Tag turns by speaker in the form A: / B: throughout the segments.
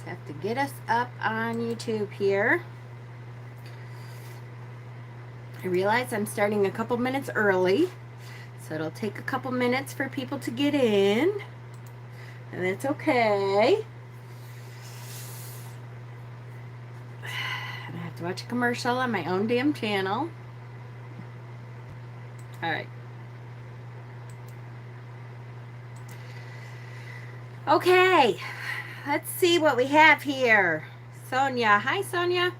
A: Have to get us up on YouTube here. I realize I'm starting a couple minutes early, so it'll take a couple minutes for people to get in, and that's okay. And I have to watch a commercial on my own damn channel. All right. Okay, let's see what we have here. Sonia. Hi, Sonia.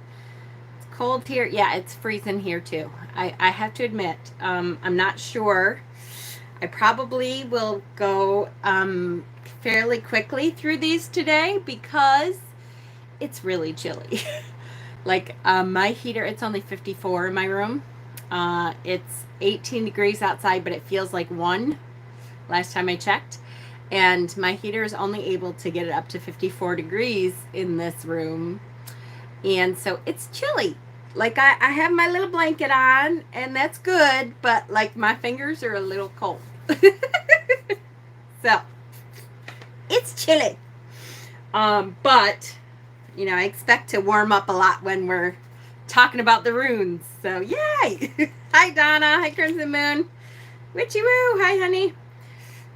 A: It's cold here. Yeah, it's freezing here too. I have to admit, I'm not sure. I probably will go fairly quickly through these today because it's really chilly. Like my heater, it's only 54 in my room. It's 18 degrees outside, but it feels like 1 last time I checked. And my heater is only able to get it up to 54 degrees in this room. And so it's chilly. Like I have my little blanket on, and that's good, but like my fingers are a little cold. So it's chilly. But you know, I expect to warm up a lot when we're talking about the runes. So yay! Hi Donna. Hi Crimson Moon. Witchy woo. Hi honey.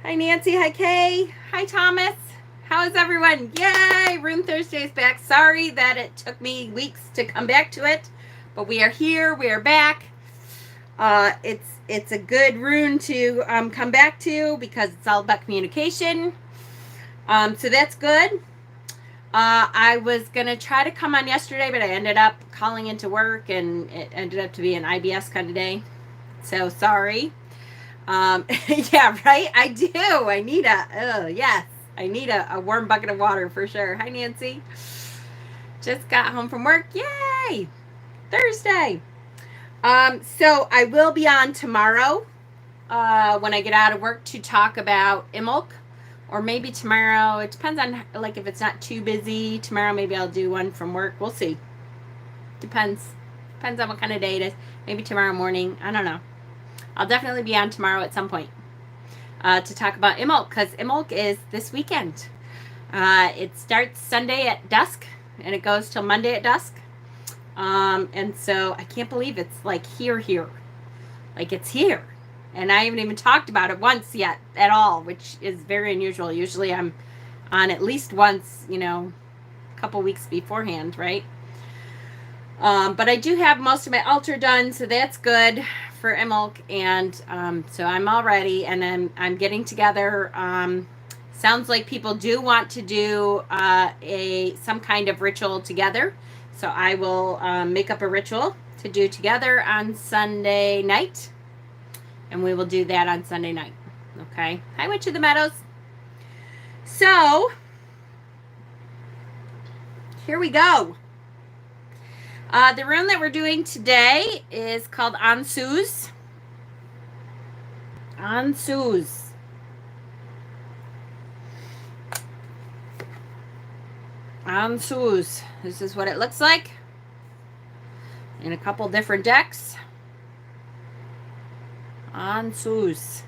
A: Hi Nancy. Hi Kay. Hi Thomas. How is everyone? Yay! Rune Thursday is back. Sorry that it took me weeks to come back to it, but we are here. We are back. It's a good rune to come back to because it's all about communication. So that's good. I was going to try to come on yesterday, but I ended up calling into work, and it ended up to be an IBS kind of day. So sorry. Yeah, right? I do. I need yes. I need a warm bucket of water for sure. Hi, Nancy. Just got home from work. Yay! Thursday. So I will be on tomorrow when I get out of work to talk about Imulk. Or maybe tomorrow. It depends on, like, if it's not too busy. Tomorrow maybe I'll do one from work. We'll see. Depends. Depends on what kind of day it is. Maybe tomorrow morning. I don't know. I'll definitely be on tomorrow at some point to talk about Imulk, because Imulk is this weekend. It starts Sunday at dusk, and it goes till Monday at dusk. And so I can't believe it's like here. Like it's here. And I haven't even talked about it once yet at all, which is very unusual. Usually I'm on at least once, you know, a couple weeks beforehand, right? But I do have most of my altar done, so that's good for Imulk. And so I'm all ready, and I'm getting together. Sounds like people do want to do some kind of ritual together. So I will make up a ritual to do together on Sunday night. And we will do that on Sunday night. Okay. Hi, Witch of the Meadows. So, here we go. The rune that we're doing today is called Ansuz. Ansuz. Ansuz. This is what it looks like in a couple different decks. Ansuz.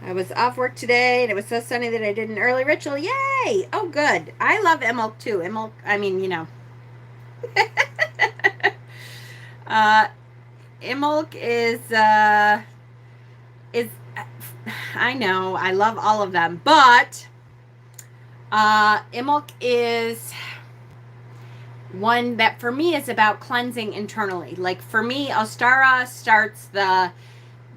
A: I was off work today, and it was so sunny that I did an early ritual. Yay! Oh, good. I love Imulk too. Imulk, I mean, you know. Imulk is, I know, I love all of them, but Imulk is one that for me is about cleansing internally. Like for me, Ostara starts the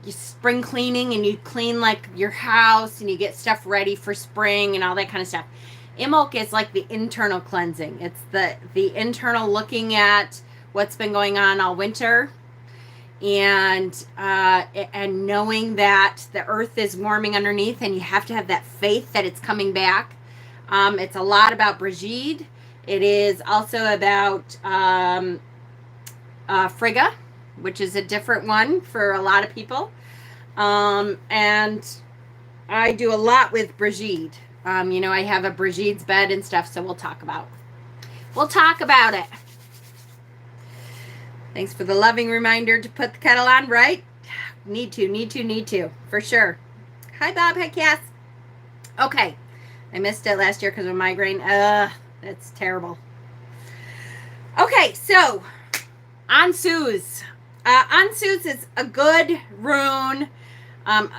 A: spring cleaning, and you clean like your house and you get stuff ready for spring and all that kind of stuff. Imulk is like the internal cleansing. It's the internal looking at what's been going on all winter, and knowing that the earth is warming underneath, and you have to have that faith that it's coming back. It's a lot about Brigitte. It is also about Frigga, which is a different one for a lot of people. And I do a lot with Brigitte. You know, I have a Brigitte's bed and stuff, so we'll talk about it. Thanks for the loving reminder to put the kettle on, right? Need to, for sure. Hi, Bob. Hi, Cass. Okay. I missed it last year because of migraine. That's terrible. Okay, so Ansuz. Ansuz is a good rune.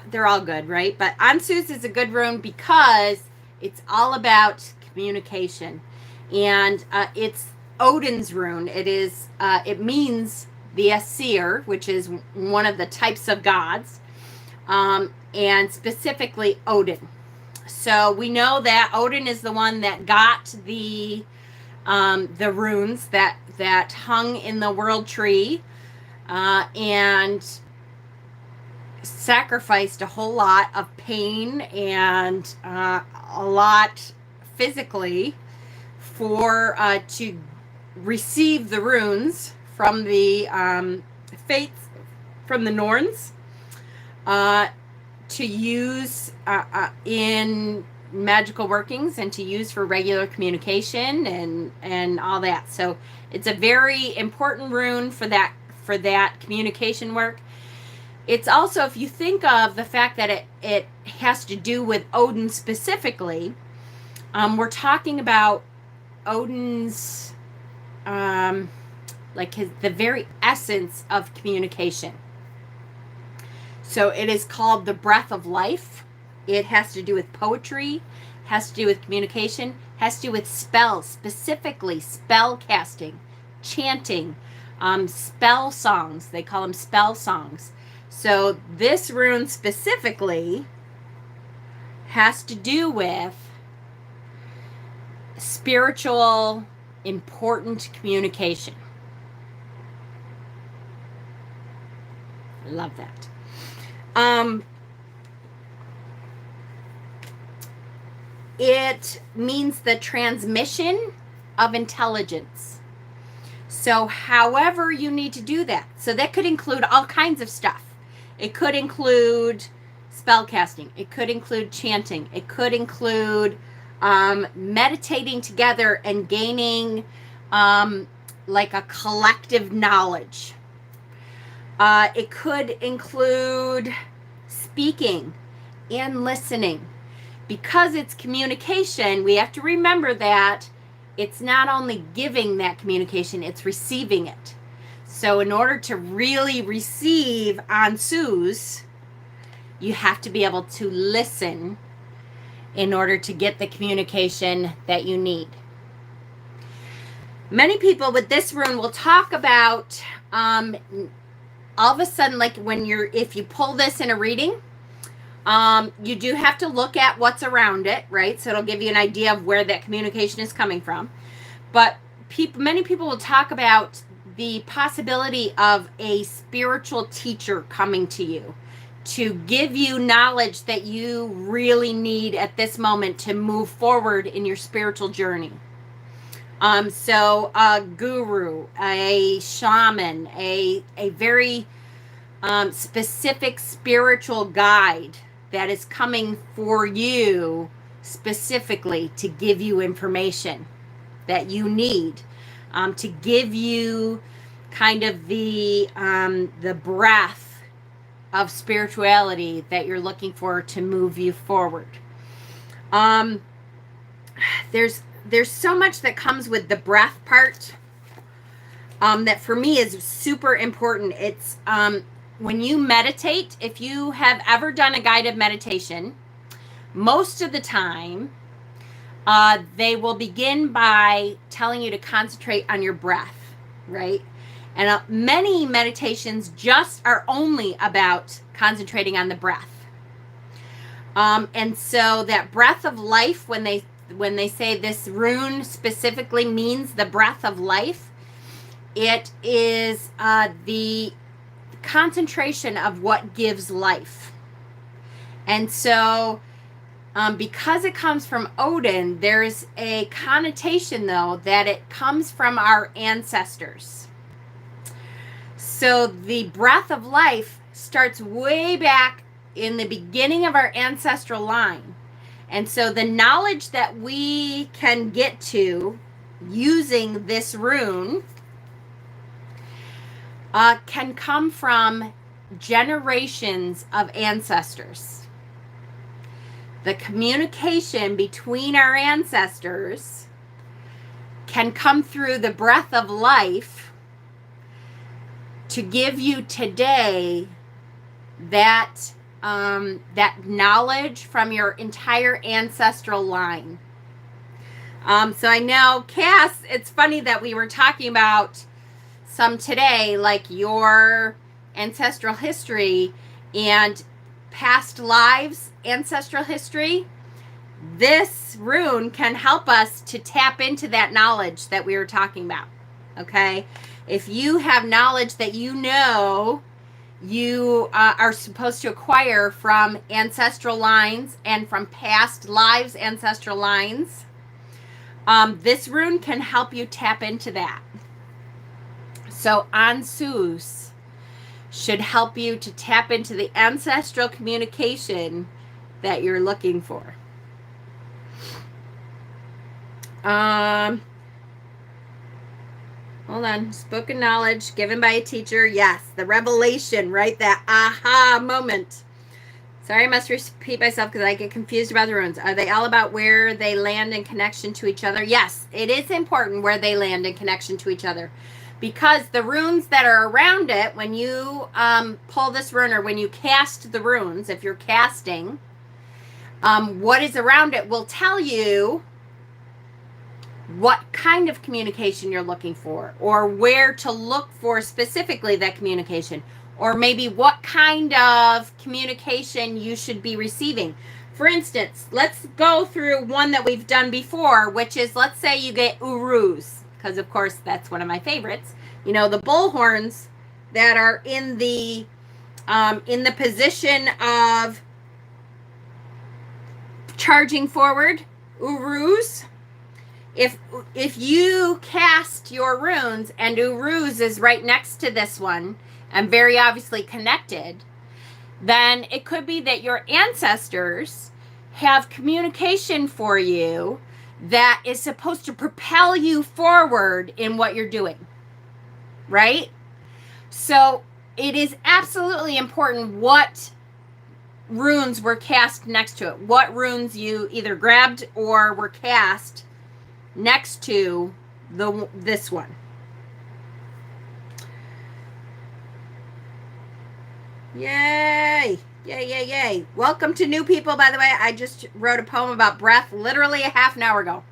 A: They're all good, right? But Ansuz is a good rune because it's all about communication, and it's Odin's rune. It means the Aesir, which is one of the types of gods, and specifically Odin. So we know that Odin is the one that got the runes that hung in the world tree, and sacrificed a whole lot of pain and a lot physically for to receive the runes from the fates, from the Norns, to use in magical workings and to use for regular communication and all that. So it's a very important rune for that communication work. It's also, if you think of the fact that it has to do with Odin specifically, we're talking about Odin's the very essence of communication. So it is called the breath of life. It has to do with poetry, has to do with communication, has to do with spells, specifically spell casting, chanting, spell songs. They call them spell songs. So this rune specifically has to do with spiritual, important communication. Love that. It means the transmission of intelligence. So however you need to do that. So that could include all kinds of stuff. It could include spell casting. It could include chanting. It could include meditating together and gaining like a collective knowledge. It could include speaking and listening. Because it's communication, we have to remember that it's not only giving that communication, it's receiving it. So in order to really receive Ansuz, you have to be able to listen in order to get the communication that you need. Many people with this rune will talk about all of a sudden, like if you pull this in a reading, you do have to look at what's around it, right? So it'll give you an idea of where that communication is coming from. But many people will talk about the possibility of a spiritual teacher coming to you to give you knowledge that you really need at this moment to move forward in your spiritual journey. So a guru, a shaman, a very specific spiritual guide that is coming for you specifically to give you information that you need, to give you kind of the breath of spirituality that you're looking for to move you forward. There's so much that comes with the breath part that for me is super important. It's when you meditate, if you have ever done a guided meditation, most of the time they will begin by telling you to concentrate on your breath, right? And many meditations just are only about concentrating on the breath. And so that breath of life, when they say this rune specifically means the breath of life, it is the concentration of what gives life. And so because it comes from Odin, there's a connotation, though, that it comes from our ancestors. So the breath of life starts way back in the beginning of our ancestral line. And so the knowledge that we can get to using this rune can come from generations of ancestors. The communication between our ancestors can come through the breath of life to give you today that that knowledge from your entire ancestral line. So I know, Cass, it's funny that we were talking about some today, like your ancestral history and past lives ancestral history. This rune can help us to tap into that knowledge that we were talking about. Okay, if you have knowledge that you know you are supposed to acquire from ancestral lines and from past lives ancestral lines, this rune can help you tap into that. So Ansuz should help you to tap into the ancestral communication that you're looking for. Hold on. Spoken knowledge given by a teacher. Yes, the revelation, right? That aha moment. Sorry, I must repeat myself because I get confused about the runes. Are they all about where they land in connection to each other? Yes, it is important where they land in connection to each other. Because the runes that are around it, when you pull this rune or when you cast the runes, if you're casting, what is around it will tell you what kind of communication you're looking for, or where to look for specifically that communication, or maybe what kind of communication you should be receiving. For instance, let's go through one that we've done before, which is, let's say you get urus, because of course that's one of my favorites. You know, the bull horns that are in the position of charging forward, urus. If you cast your runes and urus is right next to this one and very obviously connected, then it could be that your ancestors have communication for you that is supposed to propel you forward in what you're doing, right? So it is absolutely important what runes were cast next to it, what runes you either grabbed or were cast next to this one. Yay! Yay, yay, yay. Welcome to new people, by the way. I just wrote a poem about breath literally a half an hour ago.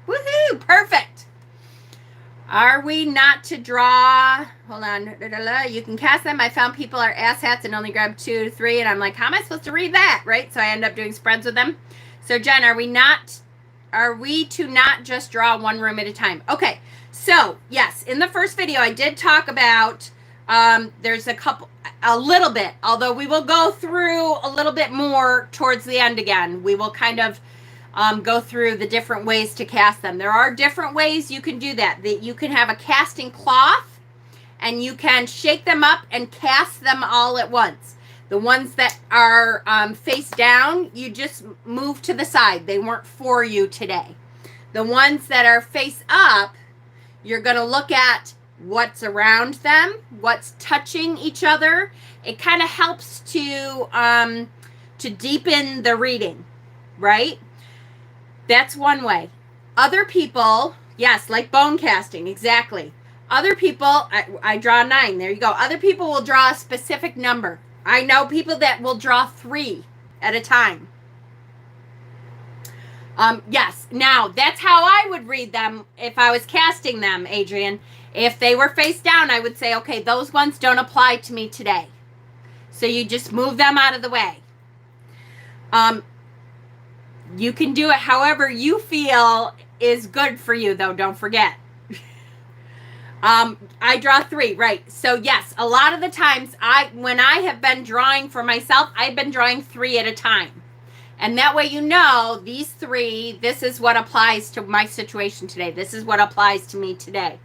A: Woohoo! Perfect. Are we not to draw? Hold on. You can cast them. I found people are asshats and only grab 2 to 3. And I'm like, how am I supposed to read that? Right? So I end up doing spreads with them. So Jen, are we to not just draw one room at a time? Okay. So yes, in the first video, I did talk about, there's a little bit, although we will go through a little bit more towards the end again. We will kind of go through the different ways to cast them. There are different ways you can do that. That you can have a casting cloth and you can shake them up and cast them all at once. The ones that are face down, you just move to the side. They weren't for you today. The ones that are face up, you're going to look at what's around them, what's touching each other. It kind of helps to deepen the reading, right? That's one way. Other people, yes, like bone casting, exactly. Other people, I draw 9. There you go. Other people will draw a specific number. I know people that will draw 3 at a time. Yes. Now, that's how I would read them if I was casting them, Adrian. If they were face down, I would say, okay, those ones don't apply to me today. So you just move them out of the way. You can do it however you feel is good for you, though. Don't forget. I draw 3, right? So yes, a lot of the times when I have been drawing for myself, I've been drawing 3 at a time. And that way, you know, these 3, this is what applies to my situation today. This is what applies to me today.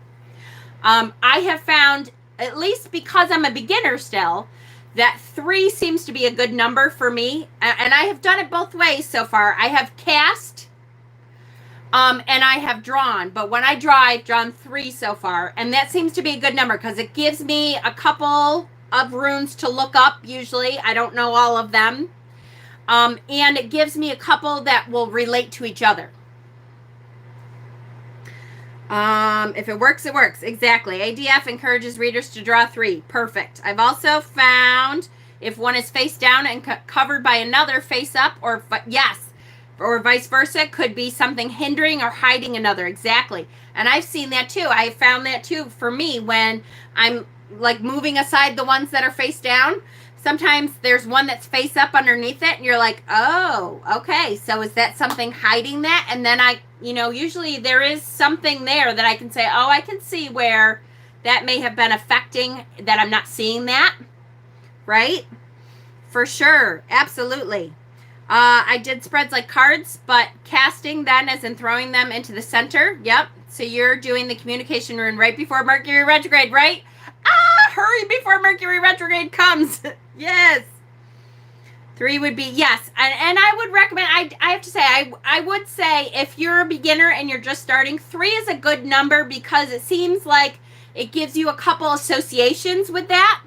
A: I have found, at least because I'm a beginner still, that 3 seems to be a good number for me. And I have done it both ways so far. I have cast and I have drawn. But when I draw, I've drawn 3 so far. And that seems to be a good number because it gives me a couple of runes to look up usually. I don't know all of them. And it gives me a couple that will relate to each other. If it works, it works. Exactly. ADF encourages readers to draw 3. Perfect. I've also found if one is face down and covered by another face up, or yes, or vice versa, could be something hindering or hiding another. Exactly. And I've seen that too. I found that too for me when I'm like moving aside the ones that are face down. Sometimes there's one that's face up underneath it and you're like, oh, okay. So is that something hiding that? And then usually there is something there that I can say, oh, I can see where that may have been affecting that I'm not seeing that. Right? For sure. Absolutely. I did spreads like cards, but casting then as in throwing them into the center. Yep. So you're doing the communication rune right before Mercury retrograde, right? Hurry before Mercury retrograde comes. Yes. 3 would be, yes. And I would recommend, I have to say, I would say if you're a beginner and you're just starting, 3 is a good number because it seems like it gives you a couple associations with that.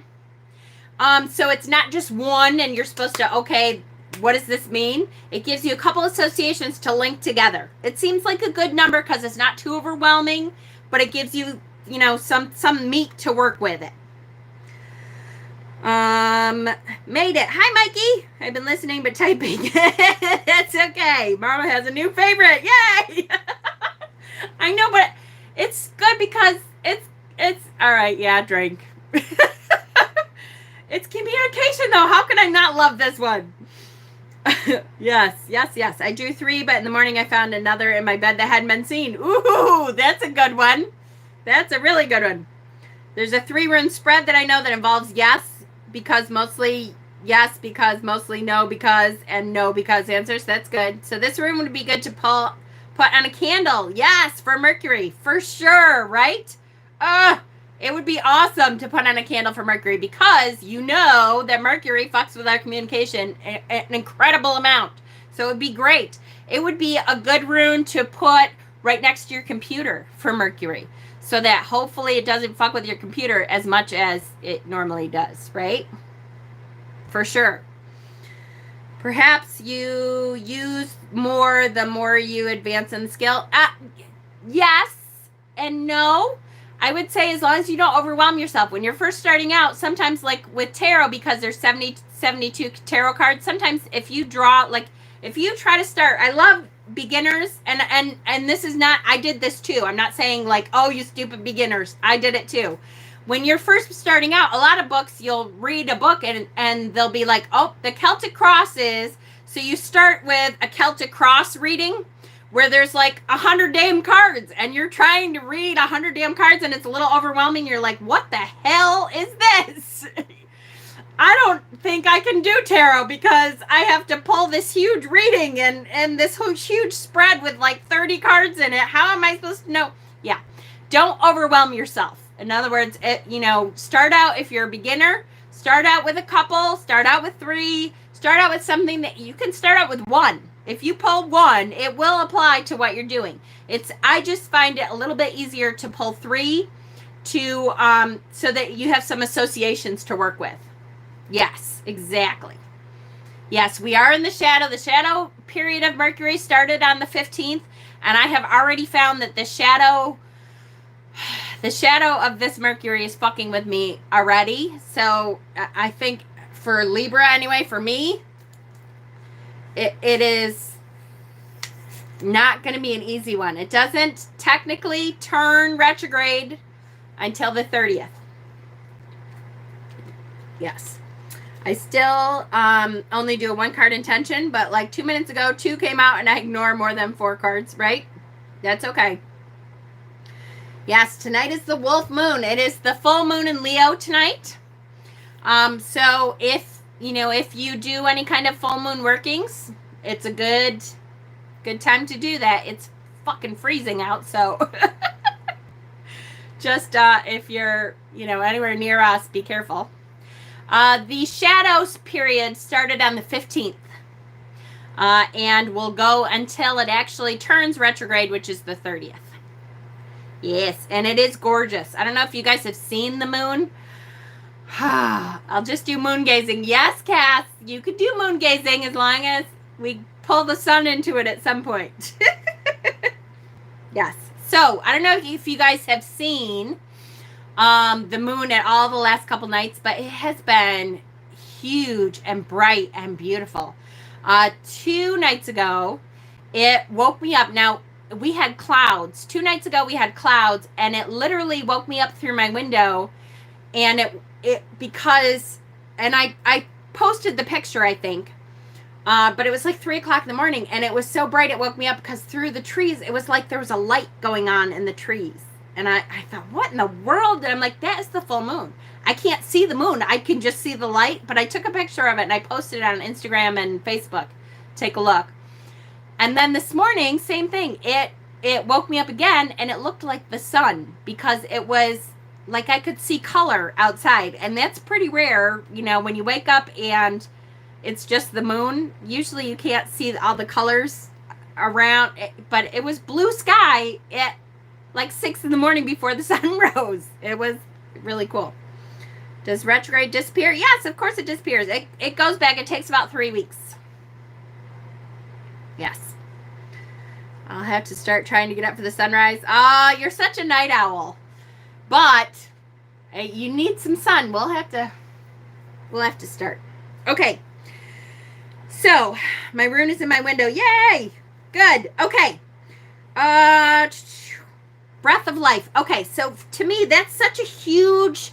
A: So it's not just one and you're supposed to, okay, what does this mean? It gives you a couple associations to link together. It seems like a good number because it's not too overwhelming, but it gives you, some meat to work with it. Made it. Hi, Mikey. I've been listening but typing. That's okay. Mama has a new favorite. Yay! I know, but it's good because it's all right. Yeah, drink. It's communication though. How can I not love this one? Yes. I drew 3, but in the morning I found another in my bed that hadn't been seen. Ooh, that's a good one. That's a really good one. There's a 3 rune spread that I know that involves yes, because mostly, yes, because mostly, no, because, and no, because answers. That's good. So this rune would be good to put on a candle. Yes, for Mercury, for sure, right? It would be awesome to put on a candle for Mercury because you know that Mercury fucks with our communication an incredible amount. So it would be great. It would be a good rune to put right next to your computer for Mercury so that hopefully it doesn't fuck with your computer as much as it normally does, right? For sure. Perhaps you use more the more you advance in the skill. Yes and no. I would say as long as you don't overwhelm yourself. When you're first starting out, sometimes like with tarot, because there's 72 tarot cards, sometimes if you draw, like if you try to start, I love beginners and this is not, I did this too. I'm not saying like, oh, you stupid beginners. I did it too. When you're first starting out, a lot of books, you'll read a book and they'll be like, oh, the Celtic cross is, so you start with a Celtic cross reading where there's like 100 damn cards and you're trying to read 100 damn cards and it's a little overwhelming. You're like, what the hell is this? I don't think I can do tarot because I have to pull this huge reading and this huge spread with like 30 cards in it. How am I supposed to know? Yeah. Don't overwhelm yourself. In other words, start out, if you're a beginner, start out with a couple, start out with 3, start out with something that you can start out with 1. If you pull 1, it will apply to what you're doing. I just find it a little bit easier to pull 3 to so that you have some associations to work with. Yes, exactly. Yes, we are in the shadow. The shadow period of Mercury started on the 15th, and I have already found that the shadow of this Mercury is fucking with me already. So I think for Libra anyway, for me, it is not going to be an easy one. It doesn't technically turn retrograde until the 30th. Yes. I still only do a 1-card intention, but like 2 minutes ago, 2 came out and I ignore more than 4 cards, right? That's okay. Yes, tonight is the wolf moon. It is the full moon in Leo tonight. So if you do any kind of full moon workings, it's a good time to do that. It's fucking freezing out, so just if you're, anywhere near us, be careful. The shadows period started on the 15th and will go until it actually turns retrograde, which is the 30th. Yes, and it is gorgeous. I don't know if you guys have seen the moon. I'll just do moon gazing. Yes, Cass, you could do moon gazing as long as we pull the sun into it at some point. Yes. So, I don't know if you guys have seen the moon at all the last couple nights, but it has been huge and bright and beautiful. 2 nights ago, it woke me up. Now, we had clouds. 2 nights ago, we had clouds, and it literally woke me up through my window. And I posted the picture, I think, but it was like 3 o'clock in the morning, and it was so bright it woke me up because through the trees, it was like there was a light going on in the trees. And I thought, what in the world? And I'm like, that is the full moon. I can't see the moon. I can just see the light, but I took a picture of it and I posted it on Instagram and Facebook. Take a look. And then this morning, same thing. It woke me up again, and it looked like the sun because it was like I could see color outside, and that's pretty rare, when you wake up and it's just the moon. Usually you can't see all the colors around, but it was blue sky at like 6 in the morning before the sun rose. It was really cool. Does retrograde disappear? Yes, of course it disappears. It goes back. It takes about 3 weeks. Yes. I'll have to start trying to get up for the sunrise. You're such a night owl. But you need some sun. We'll have to start. Okay. So, my rune is in my window. Yay! Good. Okay. Breath of life. Okay, so to me, that's such a huge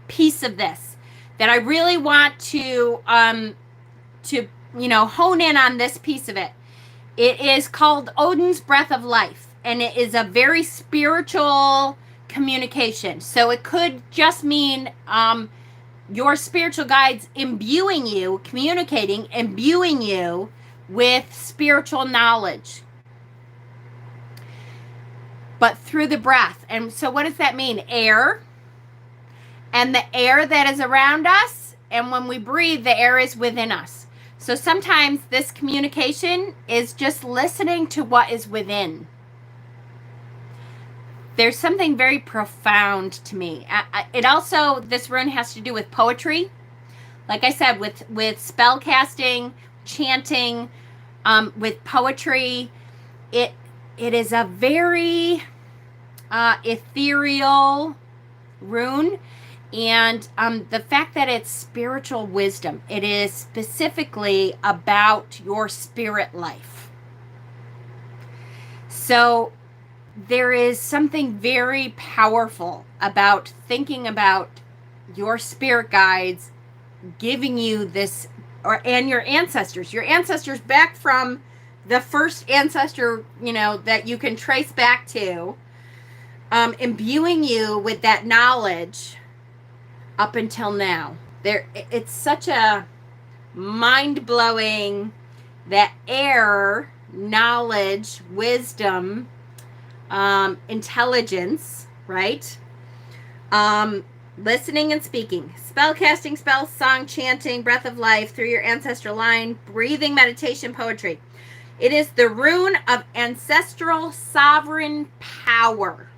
A: piece of this that I really want to hone in on this piece of it. It is called Odin's Breath of Life, and it is a very spiritual communication. So it could just mean your spiritual guides imbuing you with spiritual knowledge, but through the breath. And so what does that mean? Air, and the air that is around us, and when we breathe, the air is within us. So sometimes this communication is just listening to what is within. There's something very profound to me. It also, this rune has to do with poetry. Like I said, with spell casting, chanting, with poetry. It is a very ethereal rune. And the fact that it's spiritual wisdom, it is specifically about your spirit life. So there is something very powerful about thinking about your spirit guides giving you this, and your ancestors back from the first ancestor, that you can trace back to, imbuing you with that knowledge up until now. It's such a mind-blowing, that air, knowledge, wisdom, intelligence, right? Listening and speaking, spell casting, spell, song, chanting, breath of life through your ancestral line, breathing, meditation, poetry. It is the rune of ancestral sovereign power.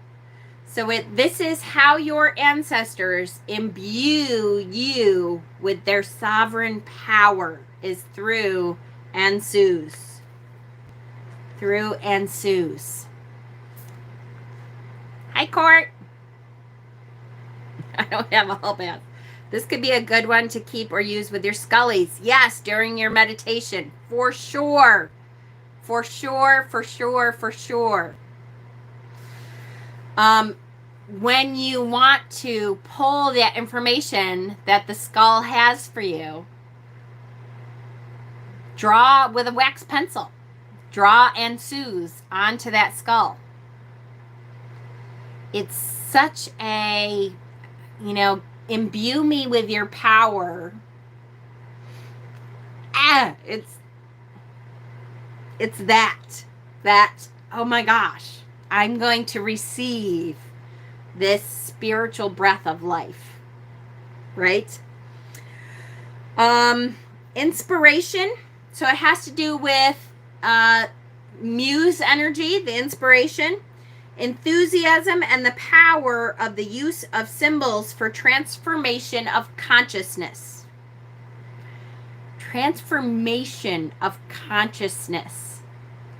A: So this is how your ancestors imbue you with their sovereign power, is through Ansuz. Through Ansuz. Hi, Court. I don't have a whole bath. This could be a good one to keep or use with your scullies. Yes, during your meditation. For sure. For sure, for sure, for sure. When you want to pull that information that the skull has for you, draw with a wax pencil. Draw Ansuz onto that skull. It's such a, imbue me with your power. It's that, oh my gosh, I'm going to receive this spiritual breath of life, right? Inspiration. So it has to do with muse energy, the inspiration. Enthusiasm and the power of the use of symbols for transformation of consciousness. Transformation of consciousness.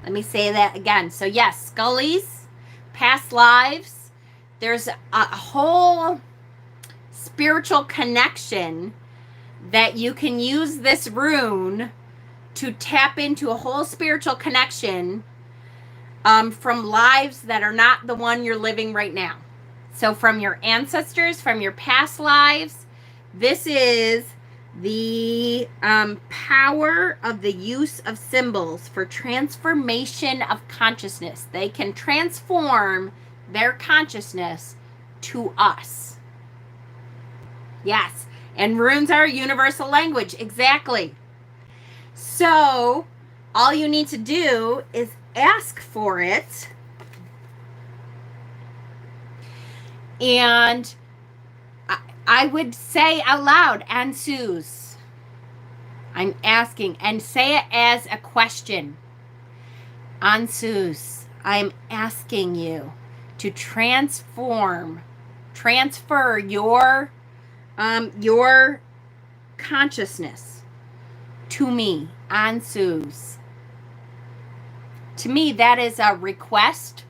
A: Let me say that again. So yes, Scully's, past lives, there's a whole spiritual connection that you can use this rune to tap into a whole spiritual connection from lives that are not the one you're living right now. So from your ancestors, from your past lives, this is the power of the use of symbols for transformation of consciousness. They can transform their consciousness to us. Yes, and runes are a universal language, exactly. So all you need to do is ask for it, and I would say out loud, Ansuz. I'm asking, and say it as a question. Ansuz, I'm asking you to transfer your consciousness to me, Ansuz. To me, that is a request.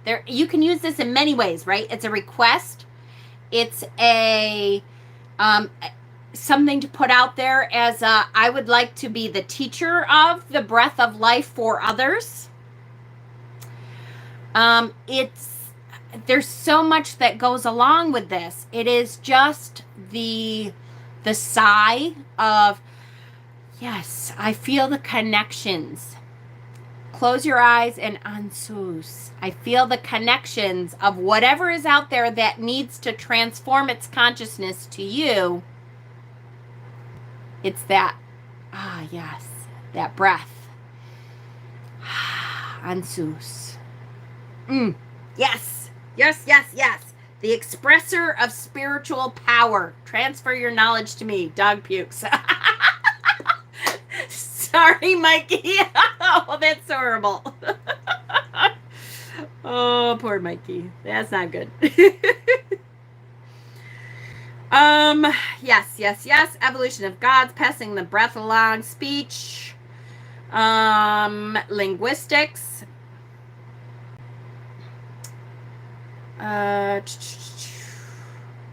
A: There, you can use this in many ways, right? It's a request. It's a something to put out there as I would like to be the teacher of the breath of life for others. There's so much that goes along with this. It is just the sigh of, yes, I feel the connections. Close your eyes and Ansuz. I feel the connections of whatever is out there that needs to transform its consciousness to you. It's that, yes, that breath. Ansuz. Yes, yes, yes, yes. The expressor of spiritual power. Transfer your knowledge to me. Dog pukes. Sorry, Mikey. Oh, that's horrible. Oh, poor Mikey. That's not good. Yes, yes, yes. Evolution of gods, passing the breath along, speech, linguistics,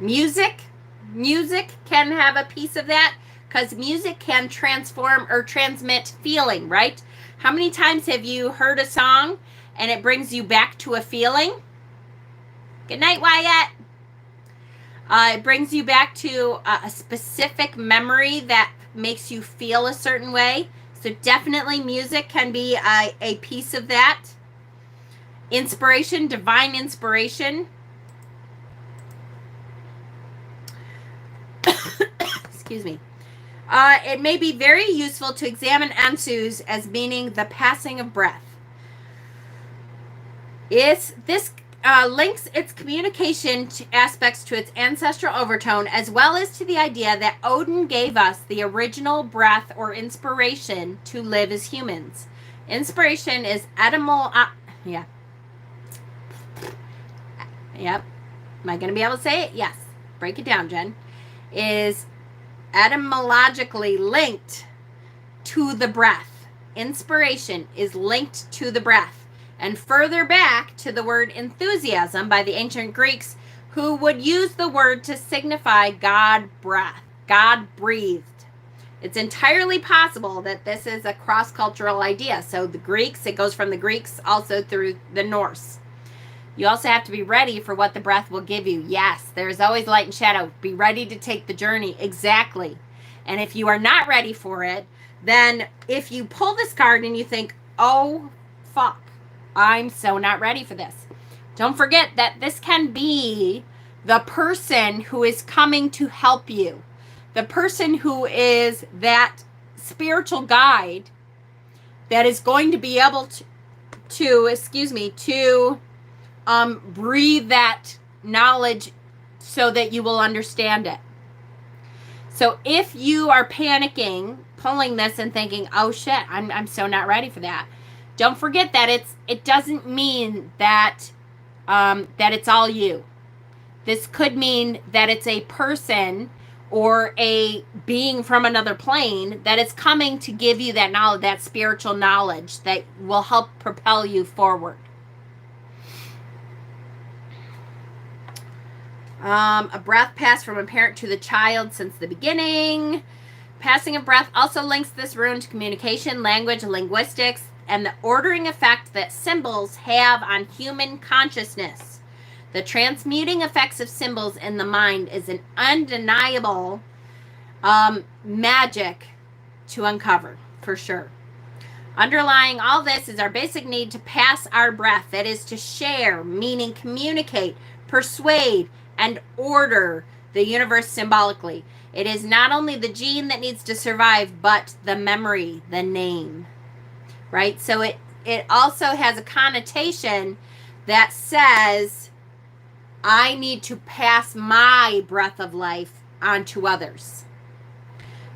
A: music. Music can have a piece of that. Because music can transform or transmit feeling, right? How many times have you heard a song and it brings you back to a feeling? Good night, Wyatt. It brings you back to a specific memory that makes you feel a certain way. So definitely music can be a piece of that. Inspiration, divine inspiration. Excuse me. It may be very useful to examine Ansuz as meaning the passing of breath. This links its communication aspects to its ancestral overtone, as well as to the idea that Odin gave us the original breath or inspiration to live as humans. Inspiration is yeah. Yep. Am I going to be able to say it? Yes. Break it down, Jen. Is etymologically linked to the breath. Inspiration is linked to the breath. And further back to the word enthusiasm by the ancient Greeks, who would use the word to signify God breath, God breathed. It's entirely possible that this is a cross-cultural idea. So the Greeks, it goes from the Greeks also through the Norse. You also have to be ready for what the breath will give you. Yes, there's always light and shadow. Be ready to take the journey. Exactly. And if you are not ready for it, then if you pull this card and you think, oh, fuck, I'm so not ready for this. Don't forget that this can be the person who is coming to help you. The person who is that spiritual guide that is going to be able to breathe that knowledge so that you will understand it. So if you are panicking, pulling this and thinking, oh shit, I'm so not ready for that. Don't forget that it doesn't mean that that it's all you. This could mean that it's a person or a being from another plane that is coming to give you that knowledge, that spiritual knowledge that will help propel you forward. A breath passed from a parent to the child since the beginning. Passing of breath also links this rune to communication, language, linguistics, and the ordering effect that symbols have on human consciousness. The transmuting effects of symbols in the mind is an undeniable magic to uncover, for sure. Underlying all this is our basic need to pass our breath, that is to share, meaning communicate, persuade, and order the universe symbolically. It is not only the gene that needs to survive, but the memory, the name, right? So it also has a connotation that says, I need to pass my breath of life on to others.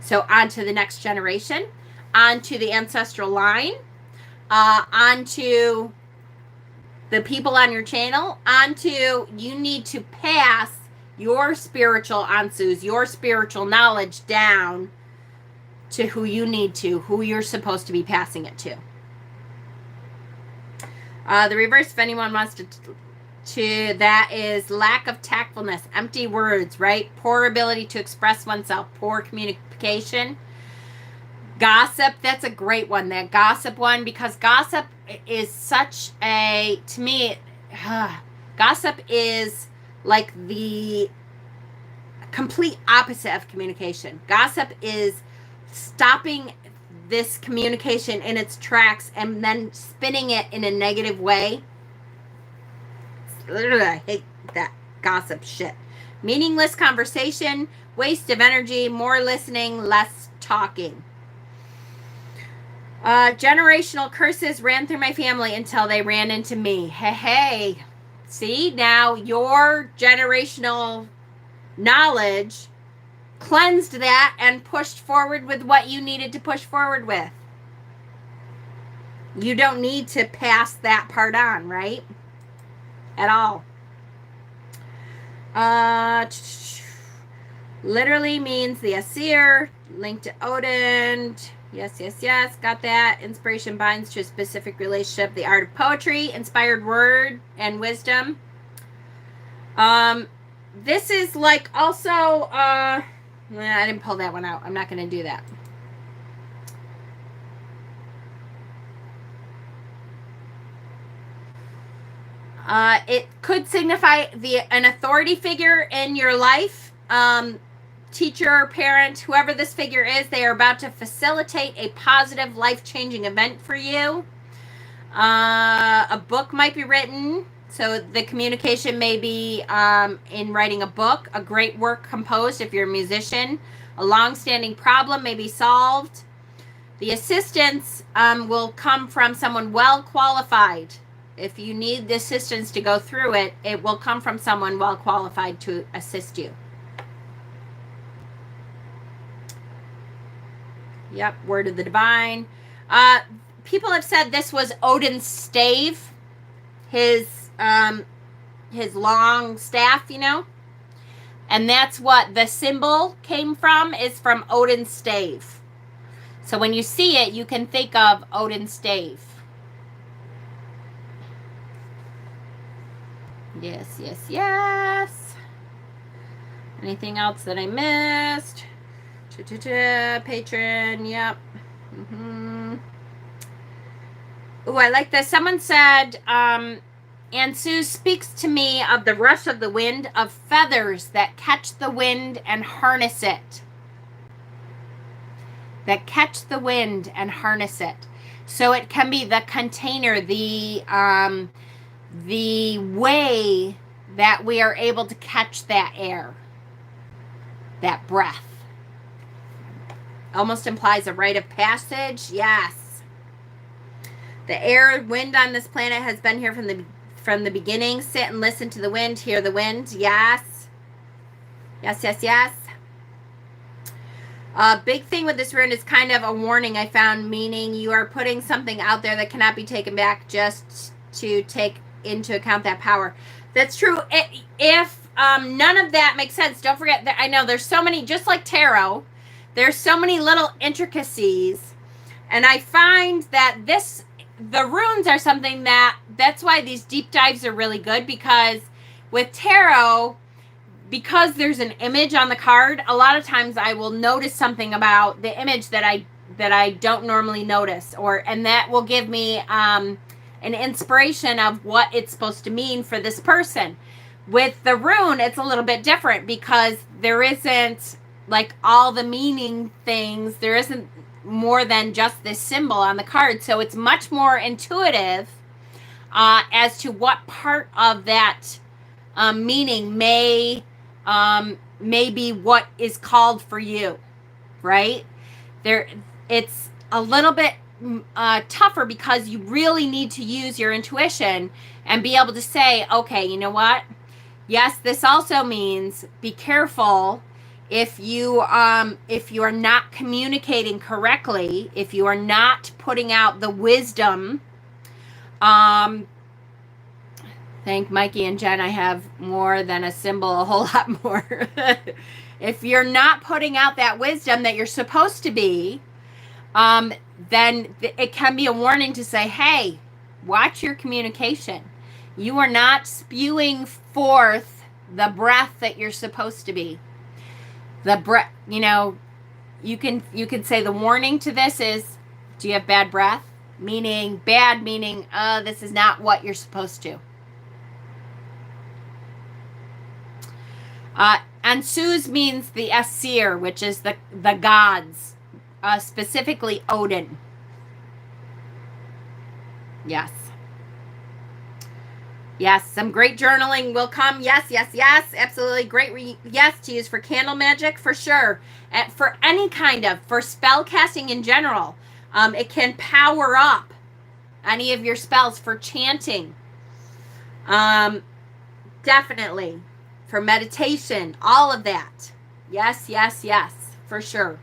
A: So on to the next generation, on to the ancestral line, on to the people on your channel, on to, you need to pass your spiritual Ansuz, your spiritual knowledge down to who you need to, who you're supposed to be passing it to. The reverse, if anyone wants to that is lack of tactfulness, empty words, right? Poor ability to express oneself, poor communication. Gossip, that's a great one, that gossip one, because gossip is such a, to me, gossip is like the complete opposite of communication. Gossip is stopping this communication in its tracks and then spinning it in a negative way. Literally, I hate that gossip shit. Meaningless conversation, waste of energy, more listening, less talking. Generational curses ran through my family until they ran into me. Hey. See, now your generational knowledge cleansed that and pushed forward with what you needed to push forward with. You don't need to pass that part on, right? At all. Literally means the Asir, linked to Odin. Yes. Got that. Inspiration binds to a specific relationship. The art of poetry, inspired word, and wisdom. This is like also, I didn't pull that one out. I'm not going to do that. It could signify an authority figure in your life. Teacher, parent, whoever this figure is, they are about to facilitate a positive, life-changing event for you. A book might be written, so the communication may be in writing a book, a great work composed if you're a musician. A long-standing problem may be solved. The assistance will come from someone well-qualified. If you need the assistance to go through it, it will come from someone well-qualified to assist you. Yep, word of the divine. People have said this was Odin's stave, his long staff, you know, and that's what the symbol came from, is from Odin's stave. So when you see it, you can think of Odin's stave. Yes. Anything else that I missed? Patron, yep. Oh, I like this. Someone said, Ansuz speaks to me of the rush of the wind, of feathers that catch the wind and harness it. That catch the wind and harness it. So it can be the container, the way that we are able to catch that air, that breath. Almost implies a rite of passage. Yes. The air, wind on this planet has been here from the beginning. Sit and listen to the wind. Hear the wind. Yes. Big thing with this rune is kind of a warning I found, meaning you are putting something out there that cannot be taken back just to take into account that power. That's true. If none of that makes sense, don't forget that I know there's so many, just like tarot, there's so many little intricacies. And I find that the runes are something that's why these deep dives are really good, because with tarot, because there's an image on the card, a lot of times I will notice something about the image that I don't normally notice, and that will give me an inspiration of what it's supposed to mean for this person. With the rune, it's a little bit different because there isn't like all the meaning things. There isn't more than just this symbol on the card. So it's much more intuitive as to what part of that meaning may be what is called for you, right? It's a little bit tougher because you really need to use your intuition and be able to say, okay, you know what? Yes, this also means be careful if you are not communicating correctly, if you are not putting out the wisdom. Thank Mikey and Jen, I have more than a symbol, a whole lot more. If you're not putting out that wisdom that you're supposed to be, then it can be a warning to say, hey, watch your communication. You are not spewing forth the breath that you're supposed to be. The breath, you can say the warning to this is, do you have bad breath? Meaning, this is not what you're supposed to. Ansuz means the Asir, which is the gods, specifically Odin. Yes. Yes, some great journaling will come. Yes, absolutely. Great, yes, to use for candle magic, for sure. For any kind of, for spell casting in general. It can power up any of your spells for chanting. Definitely. For meditation, all of that. Yes, for sure.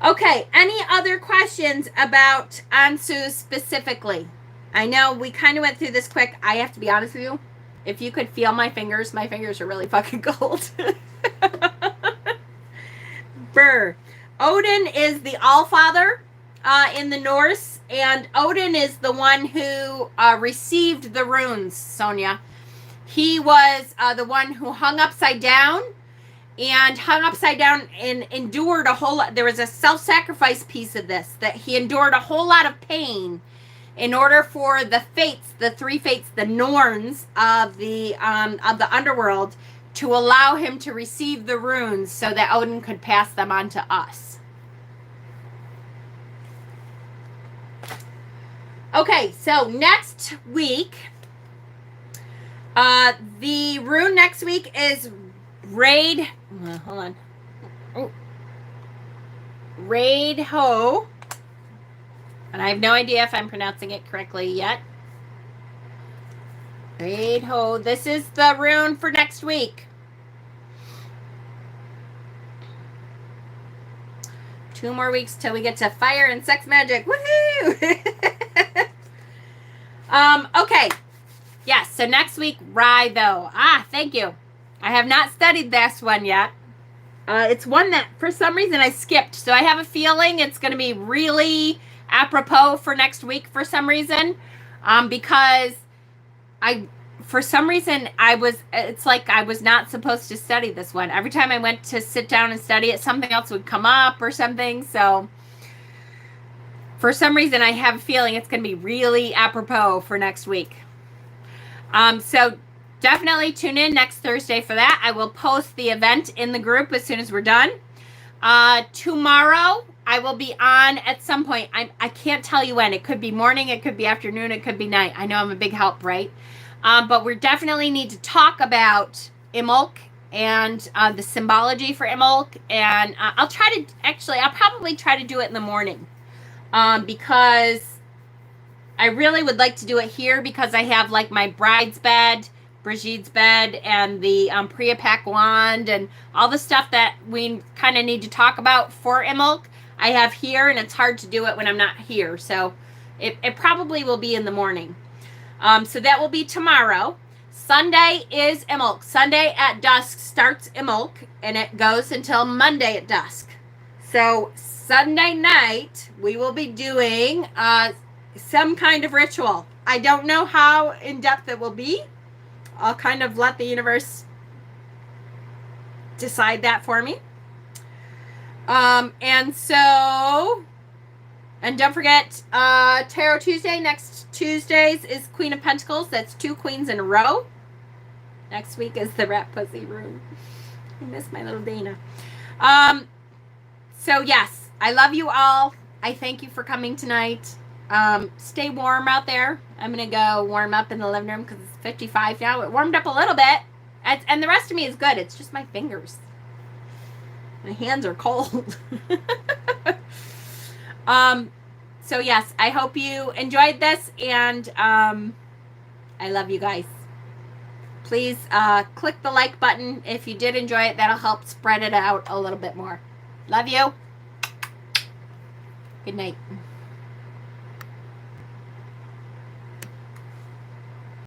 A: Okay, any other questions about Ansuz specifically? I know we kind of went through this quick. I have to be honest with you. If you could feel my fingers are really fucking cold. Brr. Odin is the Allfather in the Norse, and Odin is the one who received the runes, Sonia. He was the one who hung upside down and endured a whole lot. There was a self-sacrifice piece of this, that he endured a whole lot of pain in order for the fates, the three fates, the Norns of the underworld, to allow him to receive the runes so that Odin could pass them on to us. Okay, so next week, the rune next week is Raid. Hold on. Oh. Raid Ho. And I have no idea if I'm pronouncing it correctly yet. Raid Ho. This is the rune for next week. 2 more weeks till we get to fire and sex magic. Woohoo! Okay. Yes, so next week, Rye, though. Thank you. I have not studied this one yet. It's one that, for some reason, I skipped. So I have a feeling it's going to be really apropos for next week for some reason. Because it's like I was not supposed to study this one. Every time I went to sit down and study it, something else would come up or something. So for some reason, I have a feeling it's going to be really apropos for next week. So definitely tune in next Thursday for that. I will post the event in the group as soon as we're done. Tomorrow I will be on at some point. I can't tell you when. It could be morning, it could be afternoon, it could be night. I know I'm a big help, right? But we definitely need to talk about Imbolc and the symbology for Imbolc. And I'll probably try to do it in the morning. Because I really would like to do it here because I have like my bride's bed, Brigitte's bed, and the Priapac wand and all the stuff that we kind of need to talk about for Imbolc. I have here, and it's hard to do it when I'm not here. So it probably will be in the morning. So that will be tomorrow. Sunday is Imulk. Sunday at dusk starts Imulk, and it goes until Monday at dusk. So Sunday night, we will be doing some kind of ritual. I don't know how in-depth it will be. I'll kind of let the universe decide that for me. And don't forget, Tarot Tuesday, next Tuesdays is Queen of Pentacles. That's 2 queens in a row. Next week is the Rat Pussy Rune. I miss my little Dana. So yes, I love you all. I thank you for coming tonight. Stay warm out there. I'm going to go warm up in the living room because it's 55 now. It warmed up a little bit. And the rest of me is good. It's just my fingers. My hands are cold. So yes, I hope you enjoyed this, and I love you guys. Please click the like button if you did enjoy it. That'll help spread it out a little bit more. Love you. Good night.